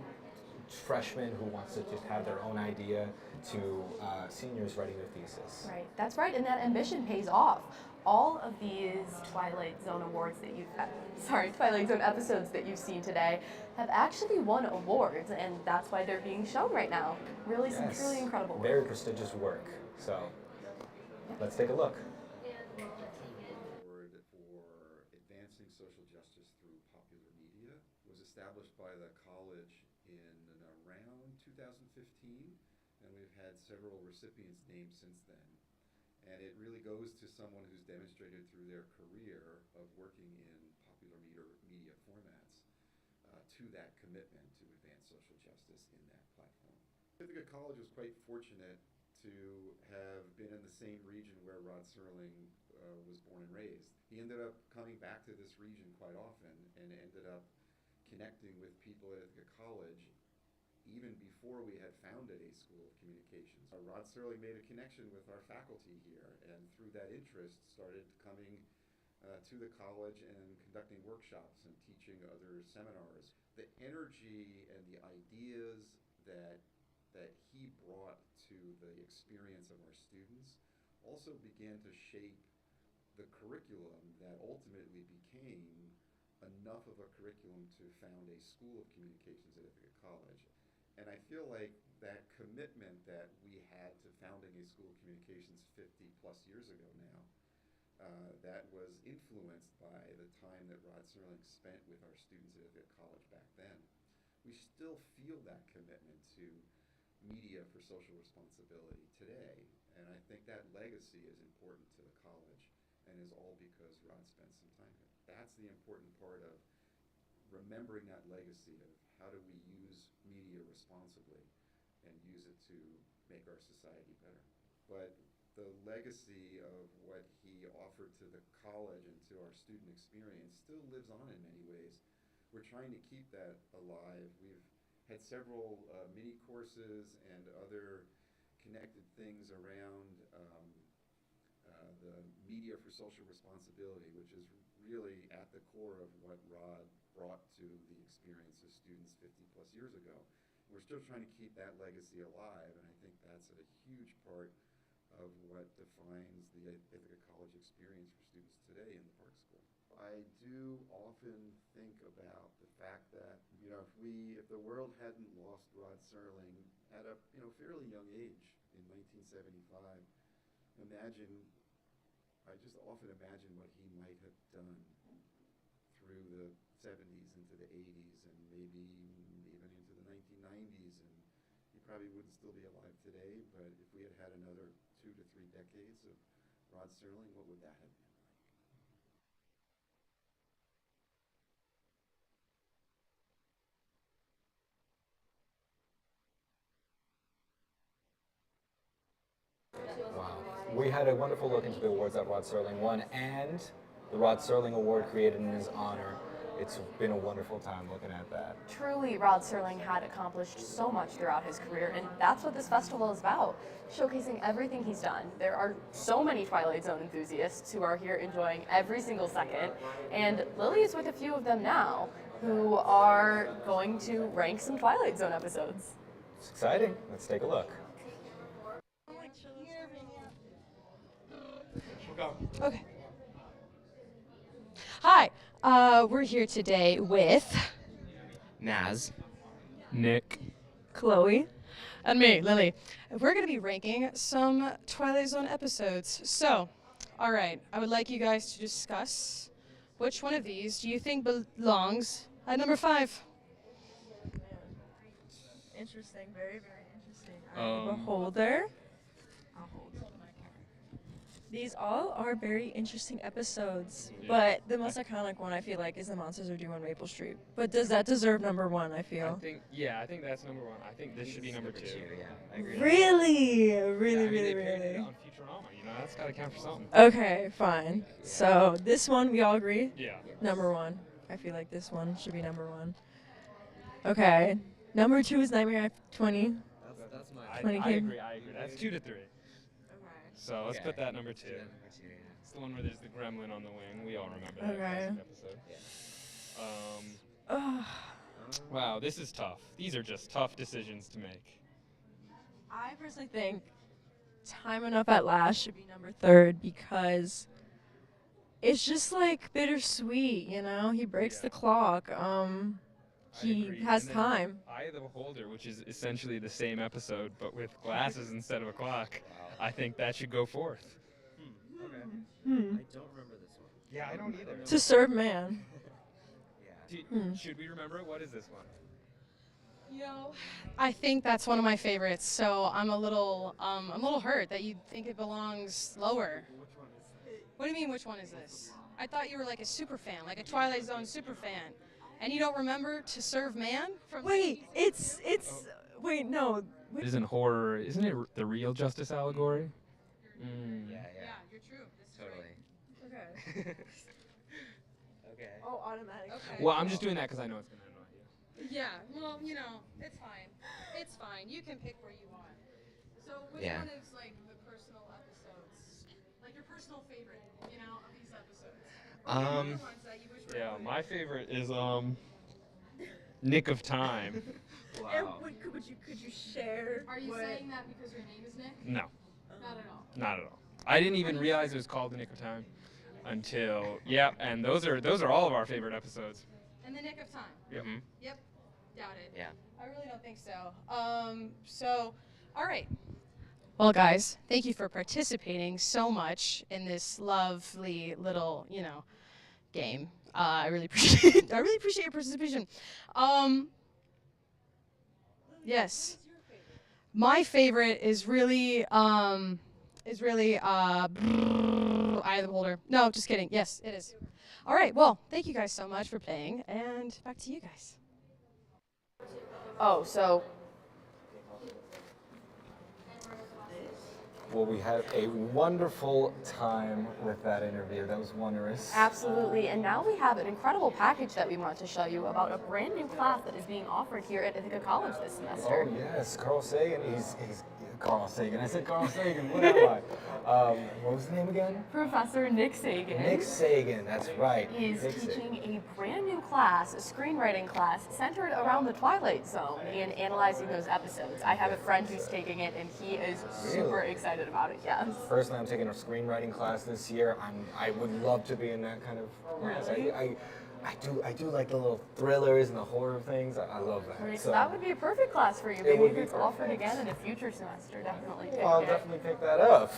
S4: freshman who wants to just have their own idea to seniors writing their thesis.
S5: Right, that's right, and that ambition pays off. All of these Twilight Zone awards that Twilight Zone episodes that you've seen today have actually won awards, and that's why they're being shown right now. Really, some truly incredible work.
S4: Very prestigious work. So, let's take a look.
S1: Award for advancing social justice through popular media was established by the college in around 2015, and we've had several recipients named since then. And it really goes to someone who's demonstrated through their career of working in popular media formats to that commitment to advance social justice in that platform. Ithaca College was quite fortunate to have been in the same region where Rod Serling was born and raised. He ended up coming back to this region quite often and ended up connecting with people at Ithaca College even before we had founded a School of Communications. Rod Serling made a connection with our faculty here, and through that interest started coming to the college and conducting workshops and teaching other seminars. The energy and the ideas that he brought to the experience of our students also began to shape the curriculum that ultimately became enough of a curriculum to found a School of Communications at Ithaca College. And I feel like that commitment that we had to founding a School of Communications 50 plus years ago now, that was influenced by the time that Rod Serling spent with our students at Ithaca College back then. We still feel that commitment to media for social responsibility today, and I think that legacy is important to the college and is all because Rod spent some time here. That's the important part of remembering that legacy of how do we use media responsibly and use it to make our society better. But the legacy of what he offered to the college and to our student experience still lives on in many ways. We're trying to keep that alive. We've had several mini courses and other connected things around the media for social responsibility, which is really at the core of what Rod brought to the experience of students 50 plus years ago. We're still trying to keep that legacy alive, and I think that's a huge part of what defines the Ithaca College experience for students today in the Park School. I do often think about the fact that, if the world hadn't lost Rod Serling at a fairly young age in 1975, I just often imagine what he might have done through the 70s into the 80s and maybe even into the 1990s, and he probably wouldn't still be alive today, but if we had had another 2 to 3 decades of Rod Serling, what would that have been like?
S4: Wow. We had a wonderful look into the awards that Rod Serling won and the Rod Serling Award created in his honor. It's been a wonderful time looking at that.
S5: Truly, Rod Serling had accomplished so much throughout his career, and that's what this festival is about, showcasing everything he's done. There are so many Twilight Zone enthusiasts who are here enjoying every single second, and Lily is with a few of them now who are going to rank some Twilight Zone episodes.
S4: It's exciting. Let's take a look.
S15: Okay. Hi, we're here today with
S2: Naz, Nick,
S15: Chloe, and me, Lily. We're going to be ranking some Twilight Zone episodes. So, all right, I would like you guys to discuss which one of these do you think belongs at number 5?
S3: Interesting, very, very interesting. I have a holder. I'll hold my camera. These all are very interesting episodes, but the most iconic one I feel like is The Monsters Are Due on Maple Street. But does that deserve number one, I feel?
S2: I think that's number one. I think this should be number two.
S23: Yeah, I agree.
S3: Really?
S2: Yeah,
S3: Really,
S2: I mean,
S3: really,
S2: they parodied
S3: really?
S2: it on Futurama, you know, that's gotta count for something.
S3: Okay, fine. So this one, we all agree?
S2: Yeah.
S3: Number one. I feel like this one should be number one. Okay. Number two is Nightmare After 20.
S23: That's my.
S2: I
S3: 20
S2: agree. That's 2 to 3.
S3: Okay.
S2: So let's
S23: Okay.
S2: put that number 2.
S23: Yeah.
S2: It's the one where there's the gremlin on the wing. We all remember that
S3: Okay.
S2: classic episode. Wow, this is tough. These are just tough decisions to make.
S3: I personally think Time Enough at Last should be number third because it's just like bittersweet, you know? He breaks the clock. He has
S2: And then
S3: time.
S2: Eye of the Beholder, which is essentially the same episode but with glasses instead of a clock. I think that should go fourth.
S23: Okay.
S3: Hmm.
S23: I don't remember this one.
S2: Yeah, I don't either.
S3: To Serve Man.
S2: Should we remember it? What is this one?
S15: You know, I think that's one of my favorites. So I'm a little hurt that you think it belongs lower. What do you mean? Which one is this? I thought you were like a super fan, like a Twilight Zone super fan, and you don't remember To Serve Man?
S3: Wait, wait, no.
S2: Isn't horror, isn't it the real justice allegory?
S23: Yeah,
S15: you're true.
S23: Totally.
S3: Okay.
S23: Okay.
S3: Oh, automatic.
S15: Okay.
S2: Well, I'm just doing that because I know it's going to annoy you.
S15: Yeah, well, you know, it's fine. It's fine. You can pick where you want. So which
S23: Yeah.
S15: one is like the personal episodes? Like your personal favorite, you know, of these episodes? Or the ones that you wish were
S2: Yeah,
S15: included?
S2: my favorite is Nick of Time.
S3: And could you share?
S15: Are you
S3: what-
S15: saying that because your name is Nick?
S2: No.
S15: Not at all.
S2: Not at all. I didn't even realize it was called The Nick of Time until, and those are all of our favorite episodes.
S15: In the nick of time.
S2: Yep.
S15: Yep. Doubt it.
S23: Yeah.
S15: I really don't think so. All right. Well, guys, thank you for participating so much in this lovely little, you know, game. I really appreciate your participation. Yes. My favorite is really Eye of the Beholder. No, just kidding. Yes, it is. All right. Well, thank you guys so much for playing, and back to you guys.
S5: Oh, so
S4: Well, we had a wonderful time with that interview. That was wondrous.
S5: absolutely. And now we have an incredible package that we want to show you about a brand new class that is being offered here at Ithaca College this semester.
S4: Oh, yes, Carl Sagan. He's Carl Sagan. I said Carl Sagan. What am I? What was his name again?
S5: Professor Nick Sagan.
S4: Nick Sagan. That's right.
S5: Is
S4: Nick
S5: teaching
S4: Sagan.
S5: a brand new class, a screenwriting class, centered around the Twilight Zone and analyzing those episodes. I have a friend who's taking it, and he is super
S4: Really?
S5: excited about it. Yes.
S4: Personally, I'm taking a screenwriting class this year. I would love to be in that kind of class.
S5: Really?
S4: I do like the little thrillers and the horror things. I love that.
S5: Right, so that would be a perfect class for you.
S4: It
S5: Maybe
S4: would
S5: if
S4: be
S5: it's offered again in a future semester, definitely take
S4: Well, I'll
S5: it.
S4: definitely pick that up.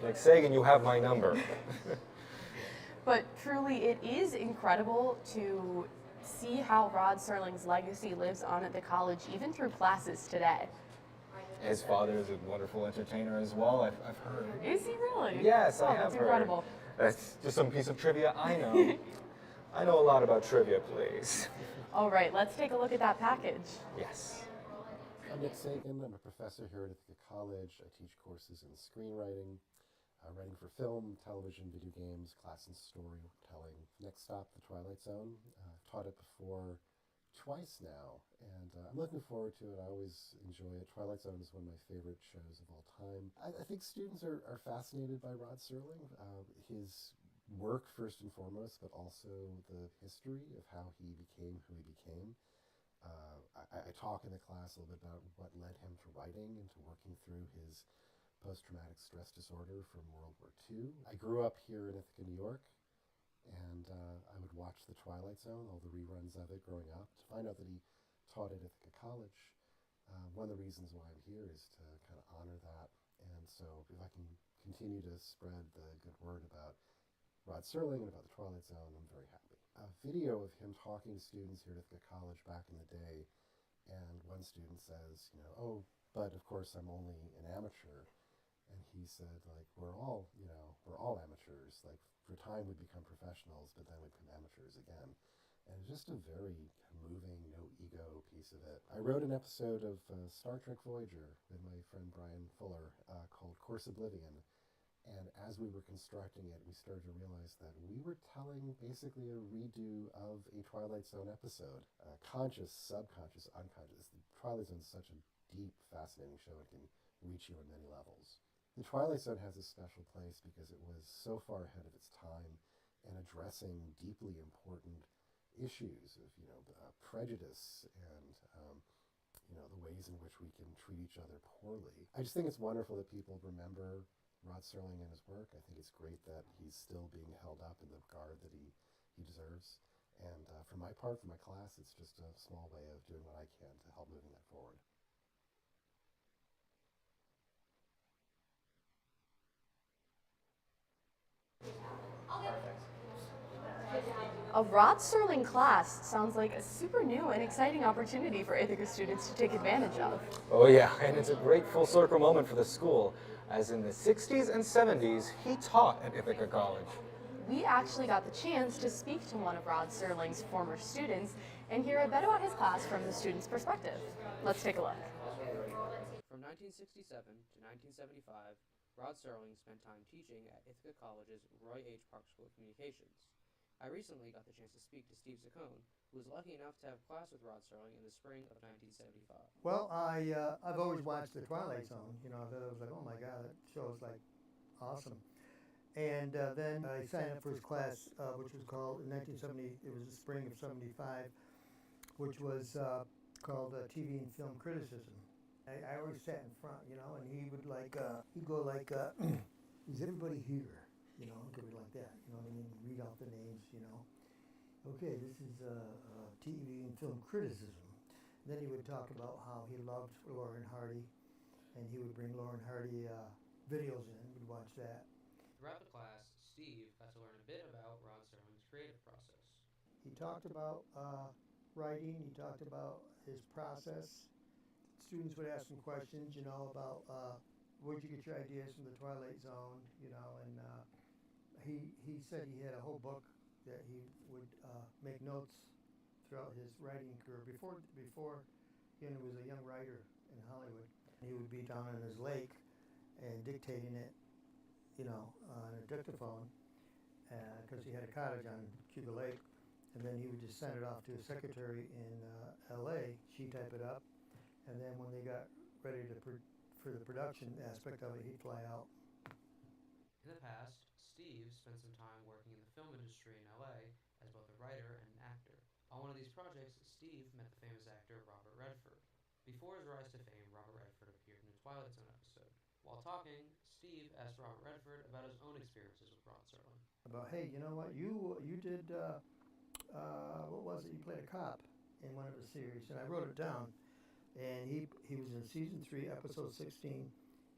S4: Nick Sagan, you have my number.
S5: But truly, it is incredible to see how Rod Serling's legacy lives on at the college, even through classes today.
S4: His father is a wonderful entertainer as well, I've heard.
S5: Is he really?
S4: Yes,
S5: Oh,
S4: I have
S5: that's
S4: heard.
S5: incredible.
S4: That's just some piece of trivia I know. I know a lot about trivia, please.
S5: All right, let's take a look at that package.
S4: Yes.
S6: I'm Nick Sagan. I'm a professor here at Ithaca College. I teach courses in screenwriting, writing for film, television, video games, class in storytelling. Next stop, the Twilight Zone. I've taught it before twice now, and I'm looking forward to it. I always enjoy it. Twilight Zone is one of my favorite shows of all time. I think students are fascinated by Rod Serling, his work first and foremost, but also the history of how he became who he became. I talk in the class a little bit about what led him to writing and to working through his post-traumatic stress disorder from World War II. I grew up here in Ithaca, New York, and I would watch The Twilight Zone, all the reruns of it growing up. To find out that he taught at Ithaca College, one of the reasons why I'm here is to kind of honor that. And so if I can continue to spread the good word about Rod Serling and about the Twilight Zone, I'm very happy. A video of him talking to students here at Ithaca College back in the day, and one student says, oh, but of course I'm only an amateur. And he said, like, we're all amateurs. Like, for time we'd become professionals, but then we'd become amateurs again. And just a very moving, no ego piece of it. I wrote an episode of Star Trek Voyager with my friend Brian Fuller called Course Oblivion. And as we were constructing it, we started to realize that we were telling basically a redo of a Twilight Zone episode. Conscious, subconscious, unconscious. The Twilight Zone is such a deep, fascinating show. It can reach you on many levels. The Twilight Zone has a special place because it was so far ahead of its time in addressing deeply important issues of, prejudice and, the ways in which we can treat each other poorly. I just think it's wonderful that people remember Rod Serling and his work. I think it's great that he's still being held up in the regard that he deserves. And for my part, for my class, it's just a small way of doing what I can to help moving that forward.
S5: A Rod Serling class sounds like a super new and exciting opportunity for Ithaca students to take advantage of.
S4: Oh yeah, and it's a great full circle moment for the school, as in the 60s and 70s, he taught at Ithaca College.
S5: We actually got the chance to speak to one of Rod Serling's former students and hear a bit about his class from the student's perspective. Let's take a look.
S8: From 1967 to 1975, Rod Serling spent time teaching at Ithaca College's Roy H. Park School of Communications. I recently got the chance to speak to Steve Saccone, who was lucky enough to have class with Rod Serling in the spring of 1975.
S9: Well, I've always watched the Twilight Zone. I thought it was like, oh my God, that show is like awesome. And then I signed up for his class, which was called in 1970. It was the spring of '75, which was called TV and Film Criticism. I always sat in front, and he would he'd go like, is everybody here? It could be like that, what I mean? Read out the names, Okay, this is TV and film criticism. Then he would talk about how he loved Laura and Hardy, and he would bring Laura and Hardy videos in. We'd watch that.
S8: Throughout the class, Steve got to learn a bit about Rod Serling's creative process.
S9: He talked about writing. He talked about his process. Students would ask him questions, about where'd you get your ideas from the Twilight Zone, and he said he had a whole book that he would make notes throughout his writing career. Before he was a young writer in Hollywood. He would be down on his lake and dictating it, on a dictaphone, because he had a cottage on Cuba Lake. And then he would just send it off to his secretary in L.A. She'd type it up. And then when they got ready for the production aspect of it, he'd fly out.
S8: In the past, Steve spent some time working in the film industry in LA as both a writer and an actor. On one of these projects, Steve met the famous actor Robert Redford. Before his rise to fame, Robert Redford appeared in a Twilight Zone episode. While talking, Steve asked Robert Redford about his own experiences with Rod Serling.
S9: About, hey, you know what, you did, what was it, you played a cop in one of the series, and I wrote it down. And he was in season 3, episode 16.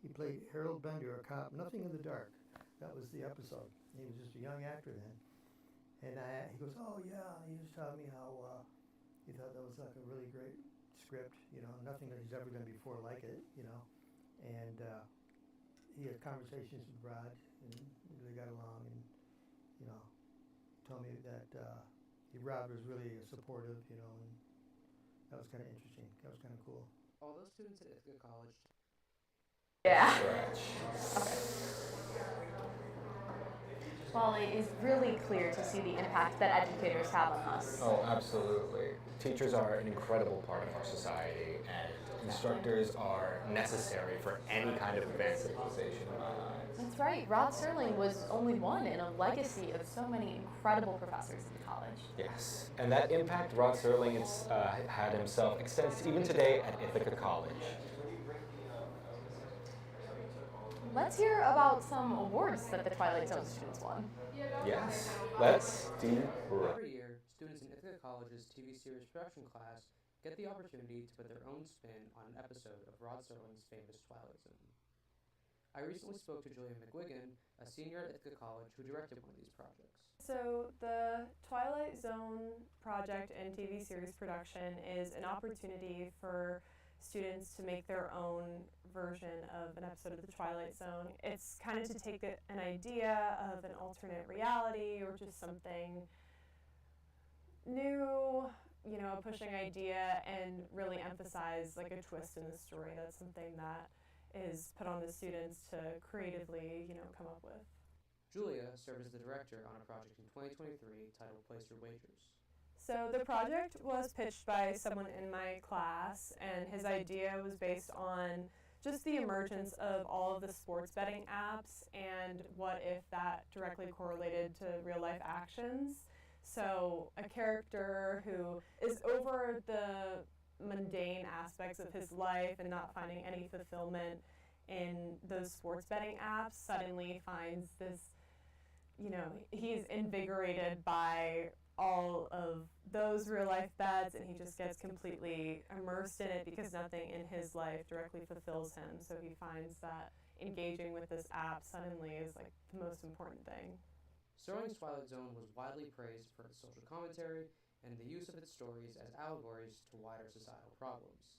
S9: He played Harold Bender, a cop, Nothing in the Dark. That was the episode. He was just a young actor then. And he goes, oh yeah, he was telling me how he thought that was like a really great script, nothing that he's ever done before like it, And he had conversations with Rod, and they got along, and, told me that Rod was really supportive, and that was kind of interesting. That was kind of cool.
S8: All those students at Ithaca College.
S5: Yeah. Okay. Well, it is really clear to see the impact that educators have on us.
S4: Oh, absolutely. Teachers are an incredible part of our society, and instructors are necessary for any kind of advanced civilization in my eyes.
S5: That's right. Rod Serling was only one in a legacy of so many incredible professors at the college.
S4: Yes, and that impact Rod Serling had himself extends even today at Ithaca College.
S5: Let's hear about some awards that the Twilight Zone students won.
S4: Yes, let's do it.
S8: Every year, students in Ithaca College's TV series production class get the opportunity to put their own spin on an episode of Rod Serling's famous Twilight Zone. I recently spoke to Julia McGuigan, a senior at Ithaca College who directed one of these projects.
S10: So the Twilight Zone project and TV series production is an opportunity for students to make their own version of an episode of The Twilight Zone. It's kind of to take an idea of an alternate reality or just something new, you know, a pushing idea, and really emphasize like a twist in the story. That's something that is put on the students to creatively, you know, come up with.
S8: Julia served as the director on a project in 2023 titled Place Your Wagers.
S10: So the project was pitched by someone in my class, and his idea was based on just the emergence of all of the sports betting apps and what if that directly correlated to real life actions. So a character who is over the mundane aspects of his life and not finding any fulfillment in those sports betting apps suddenly finds this, you know, he's invigorated by all of those real life bets, and he just gets completely immersed in it because nothing in his life directly fulfills him. So he finds that engaging with this app suddenly is like the most important thing.
S8: Serling's Twilight Zone was widely praised for its social commentary and the use of its stories as allegories to wider societal problems.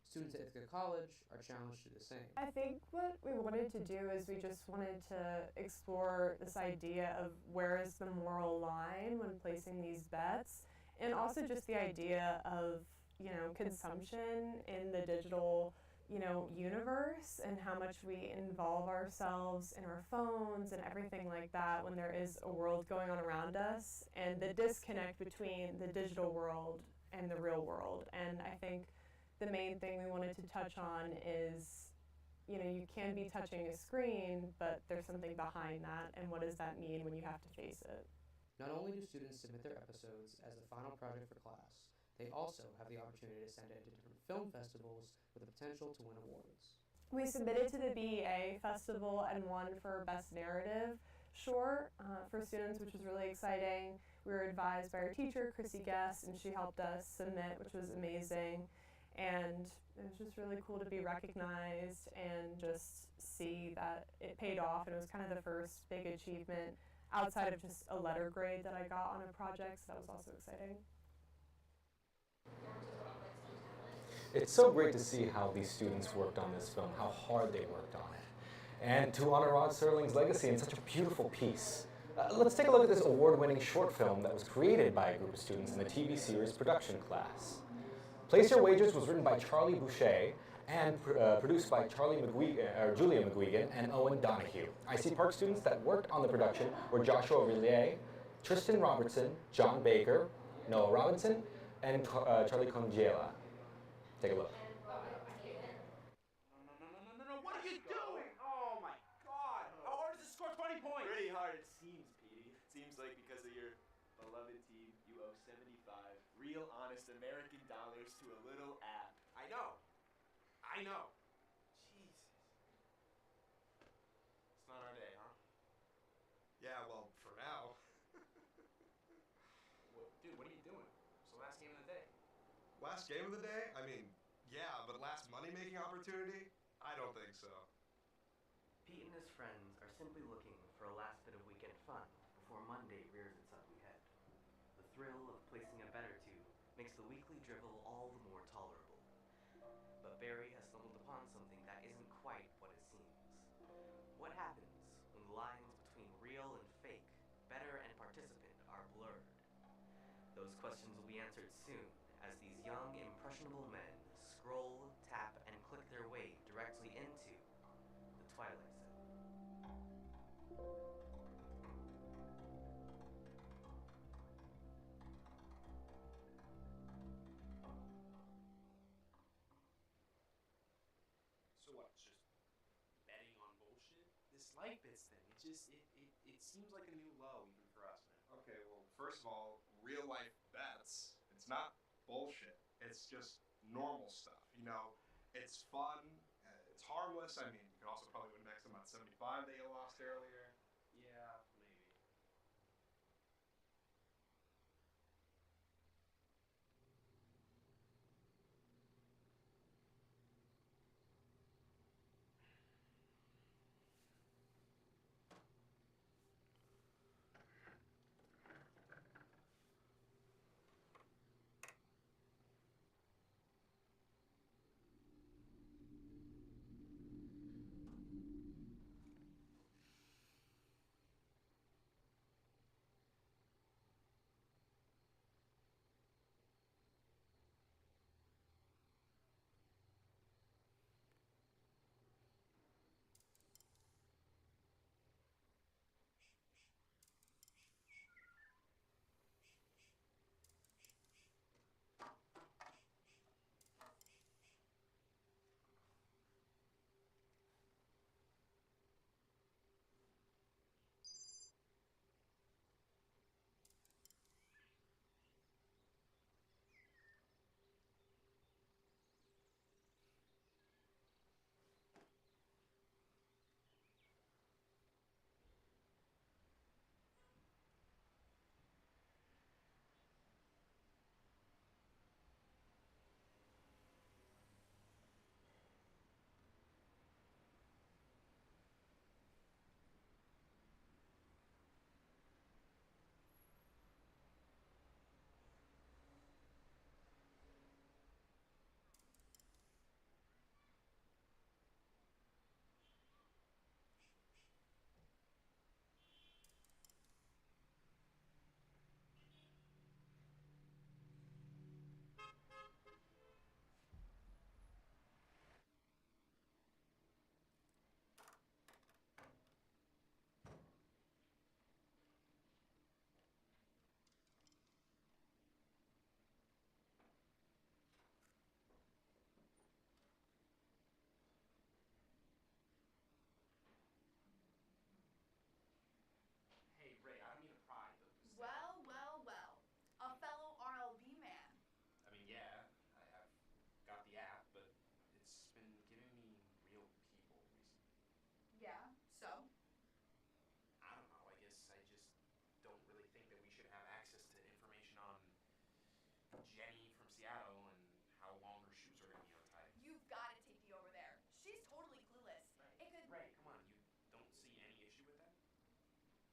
S8: Students at Ithaca College are challenged to do the same.
S10: I think what we wanted to do is we just wanted to explore this idea of where is the moral line when placing these bets, and also just the idea of, you know, consumption in the digital, you know, universe, and how much we involve ourselves in our phones and everything like that when there is a world going on around us, and the disconnect between the digital world and the real world. And I think the main thing we wanted to touch on is, you know, you can be touching a screen, but there's something behind that, and what does that mean when you have to face it?
S8: Not only do students submit their episodes as the final project for class, they also have the opportunity to send it to different film festivals with the potential to win awards.
S10: We submitted to the BEA Festival and won for Best Narrative Short for students, which was really exciting. We were advised by our teacher, Chrissy, and she helped us submit, which was amazing. And it was just really cool to be recognized and just see that it paid off. And it was kind of the first big achievement outside of just a letter grade that I got on a project, so that was also exciting.
S4: It's so great to see how these students worked on this film, how hard they worked on it, and to honor Rod Serling's legacy in such a beautiful piece. Let's take a look at this award-winning short film that was created by a group of students in the TV series production class. Place Your Wagers was written by Charlie Boucher and produced by Julia McGuigan and Owen Donahue. IC Park students that worked on the production were Joshua Rillier, Tristan Robertson, John Baker, Noah Robinson, and Charlie Congiela. Take a look.
S13: No, what are you doing? Oh my God! How hard is to score 20 points?
S14: Pretty hard it seems, Petey. Seems like because of your beloved team, you owe 75 real honest American dollars to a little app.
S13: I know. Jesus. It's not our day, huh?
S24: Yeah, well, for now.
S13: Dude, what are you doing? It's the last game of the day.
S24: Last game of the day? I mean, yeah, but last money-making opportunity? I don't think so.
S25: Pete and his friends are simply looking for a last bit of weekend fun before Monday rears its ugly head. The thrill of placing a bet or two makes the weekly drivel all the more tolerable. But Barry has stumbled upon something that isn't quite what it seems. What happens when the lines between real and fake, bettor and participant are blurred? Those questions will be answered soon as these young, impressionable men scroll, tap, and click their way directly into the Twilight Zone.
S13: So what, just betting on bullshit? This life bits thing, it seems like a new low even for us, man.
S24: Okay, well, first of all, real life bets, it's not bullshit. It's just normal stuff, you know? It's fun, it's harmless. I mean, you can also probably win next to about 75 that you lost earlier.
S13: Yeah, maybe.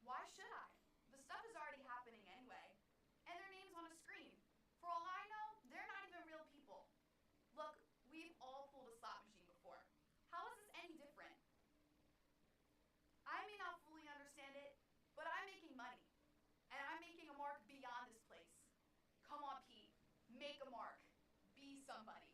S11: Why should I? The stuff is already happening anyway. And their name's on a screen. For all I know, they're not even real people. Look, we've all pulled a slot machine before. How is this any different? I may not fully understand it, but I'm making money. And I'm making a mark beyond this place. Come on, Pete. Make a mark. Be somebody.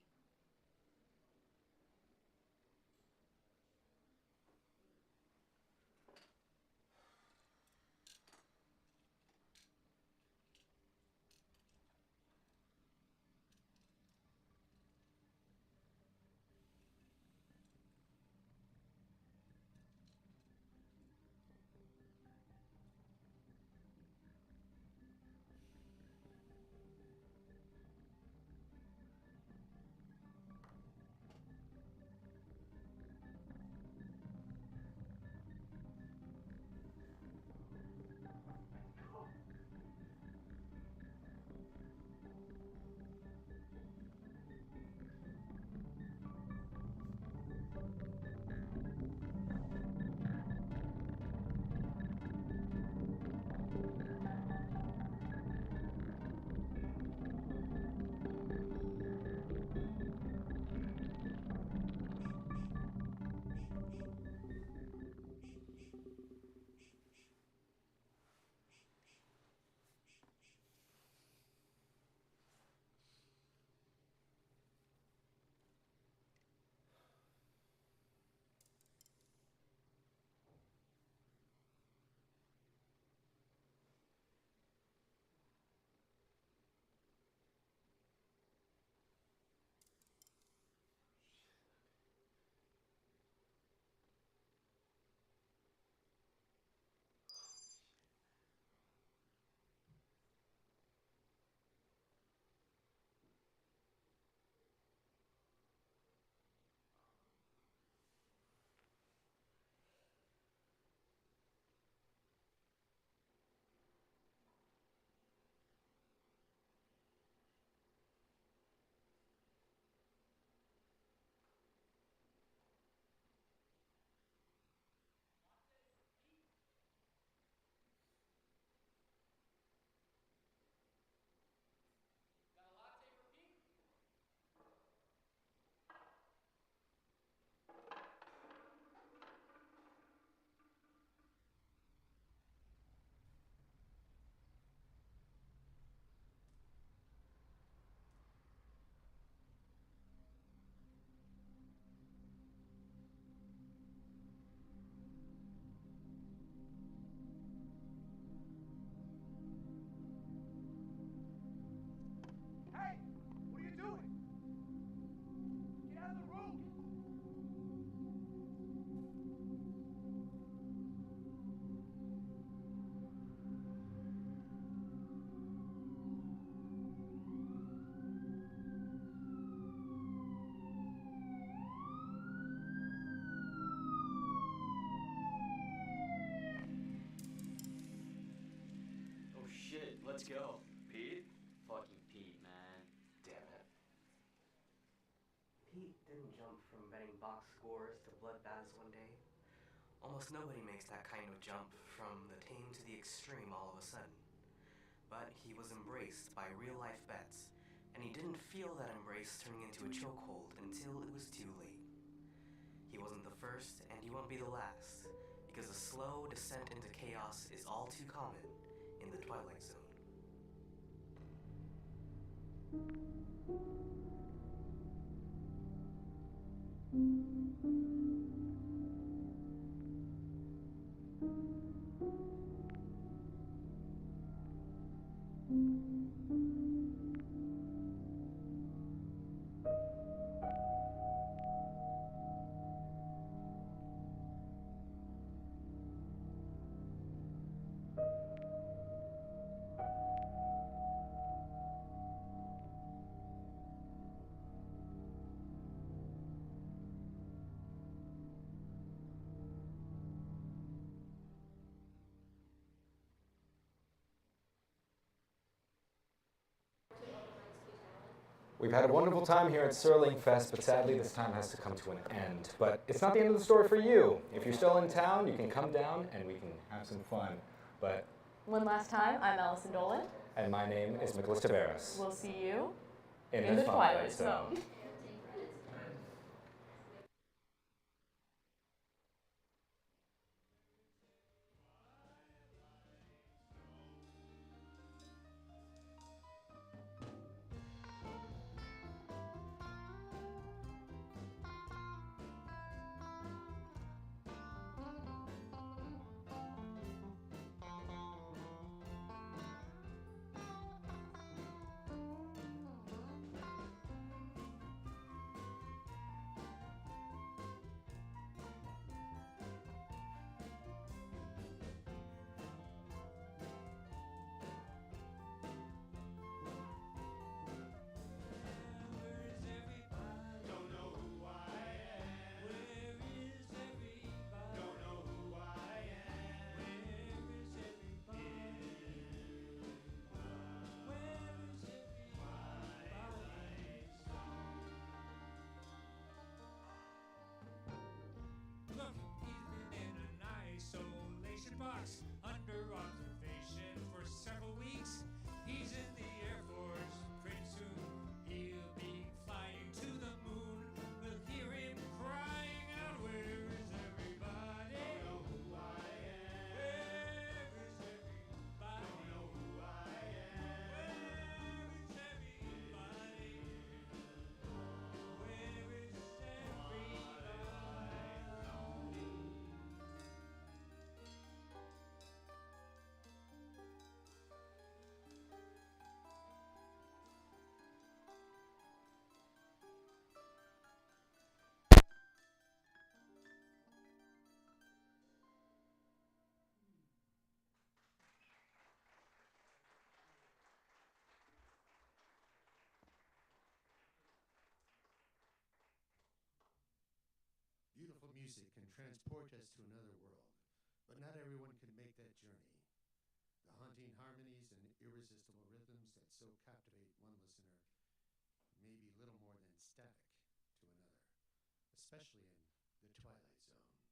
S14: Let's go. Pete? Fucking Pete, man. Damn it.
S12: Pete didn't jump from betting box scores to bloodbaths one day. Almost nobody makes that kind of jump from the tame to the extreme all of a sudden. But he was embraced by real-life bets, and he didn't feel that embrace turning into a chokehold until it was too late. He wasn't the first, and he won't be the last, because a slow descent into chaos is all too common in the Twilight Zone.
S4: We've had a wonderful time here at SerlingFest, but sadly this time has to come to an end. But it's not the end of the story for you. If you're still in town, you can come down and we can have some fun. But
S5: One last time, I'm Allison Dolan.
S4: and my name is Nicholas Taveras.
S5: We'll see you
S4: in the Twilight Zone.
S7: Isolation box under observation for several weeks. He's in the Air Force. Pretty soon he'll be flying to the moon. We'll hear him crying out, "Where is everybody? Don't know who I am. Where is everybody? Don't know who I am. Where is everybody? Where is everybody?"
S16: Beautiful music can transport us to another world, but not everyone can make that journey. The haunting harmonies and irresistible rhythms that so captivate one listener may be little more than static to another, especially in the Twilight Zone.